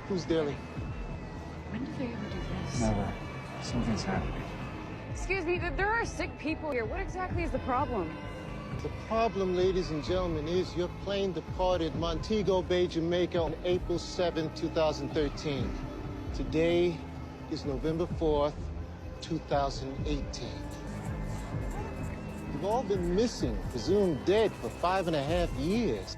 Who's Daly? When did they ever do this? Never. Something's happening. Excuse me, there are sick people here. What exactly is the problem? The problem, ladies and gentlemen, is your plane departed Montego Bay, Jamaica on April 7, 2013. Today is November 4th, 2018. You've all been missing, presumed dead for 5.5 years.